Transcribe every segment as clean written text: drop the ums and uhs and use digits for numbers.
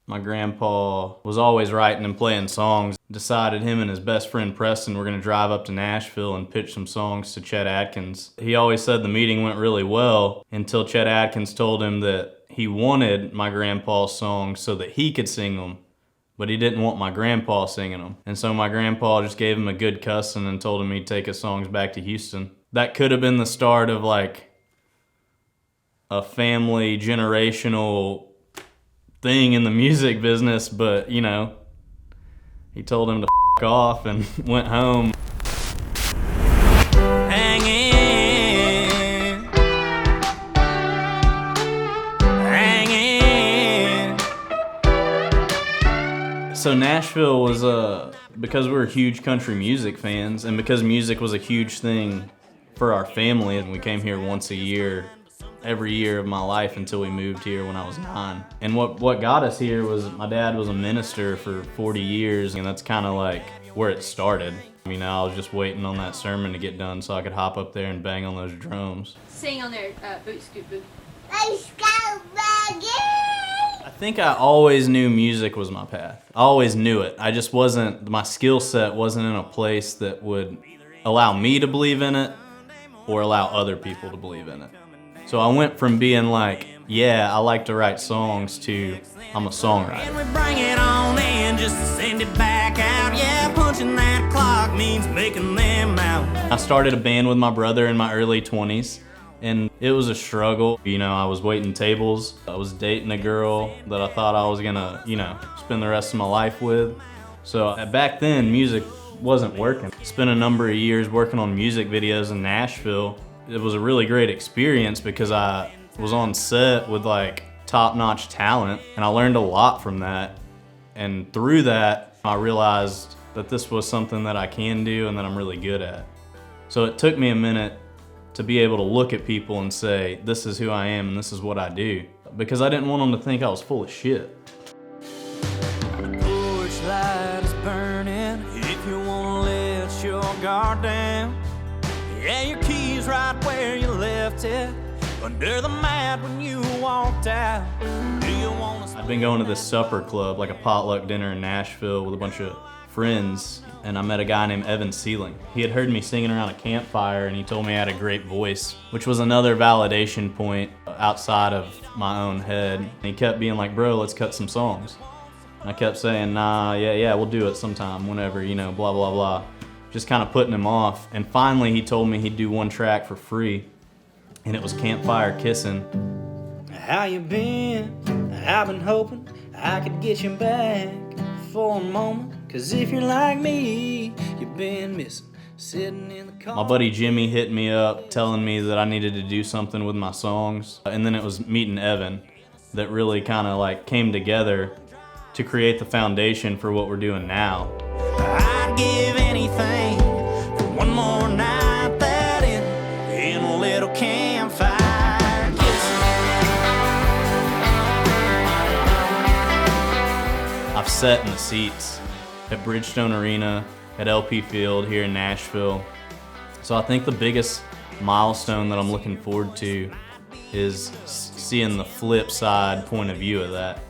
My grandpa was always writing and playing songs. Decided him and his best friend Preston were gonna drive up to Nashville and pitch some songs to Chet Atkins. He always said the meeting went really well until Chet Atkins told him that he wanted my grandpa's songs so that he could sing them, but he didn't want my grandpa singing them. And so my grandpa just gave him a good cussing and told him he'd take his songs back to Houston. That could have been the start of like a family generational thing in the music business, but you know, he told him to f off and went home. So Nashville was, because we were huge country music fans and because music was a huge thing for our family, and we came here once a year, every year of my life until we moved here when I was 9. And what got us here was my dad was a minister for 40 years, and that's kind of like where it started. You know, I was just waiting on that sermon to get done so I could hop up there and bang on those drums. Sing on there, Boot Scoot Boot. Let's go, Maggie! I think I always knew music was my path. I always knew it. I just wasn't, my skill set wasn't in a place that would allow me to believe in it or allow other people to believe in it. So I went from being like, yeah, I like to write songs to I'm a songwriter. And we bring it on in just to send it back out. Yeah, punching that clock means making them out. I started a band with my brother in my early 20s, and it was a struggle. You know, I was waiting tables. I was dating a girl that I thought I was gonna, you know, spend the rest of my life with. So back then, music wasn't working. Spent a number of years working on music videos in Nashville. It was a really great experience because I was on set with like top-notch talent, and I learned a lot from that. And through that, I realized that this was something that I can do and that I'm really good at. So it took me a minute to be able to look at people and say, this is who I am and this is what I do, because I didn't want them to think I was full of shit. The porch light is burning. If you wanna let your guard down, yeah, your key's right where you left it, under the mat when you walked out. Do you wanna... I'd been going to this supper club, like a potluck dinner in Nashville with a bunch of friends, and I met a guy named Evan Sealing. He had heard me singing around a campfire, and he told me I had a great voice, which was another validation point outside of my own head. And he kept being like, bro, let's cut some songs. And I kept saying, nah, yeah, we'll do it sometime, whenever, you know, blah, blah, blah. Just kind of putting him off. And finally he told me he'd do one track for free, and it was Campfire Kissin'. How you been? I've been hoping I could get you back for a moment. Cause if you're like me, you've been missing sitting in the car. My buddy Jimmy hit me up telling me that I needed to do something with my songs. And then it was meeting Evan that really kind of like came together to create the foundation for what we're doing now. I'd give anything for one more night that in a little campfire kissing. I've sat in the seats at Bridgestone Arena, at LP Field here in Nashville. So I think the biggest milestone that I'm looking forward to is seeing the flip side point of view of that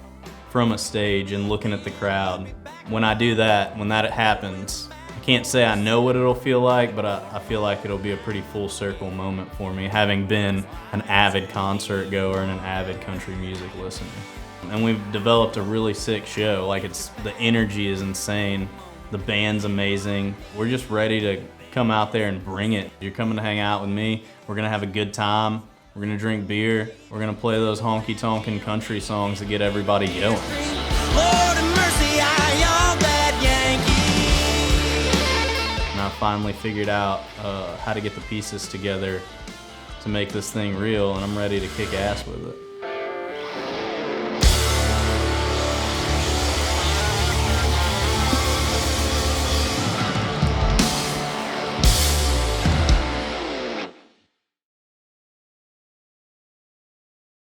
from a stage and looking at the crowd. When I do that, when that happens, I can't say I know what it'll feel like, but I feel like it'll be a pretty full circle moment for me, having been an avid concert goer and an avid country music listener. And we've developed a really sick show. Like, the energy is insane. The band's amazing. We're just ready to come out there and bring it. You're coming to hang out with me. We're gonna have a good time. We're gonna drink beer. We're gonna play those honky-tonkin' country songs to get everybody going. Lord have mercy, I yelled that Yankee. And I finally figured out how to get the pieces together to make this thing real, and I'm ready to kick ass with it.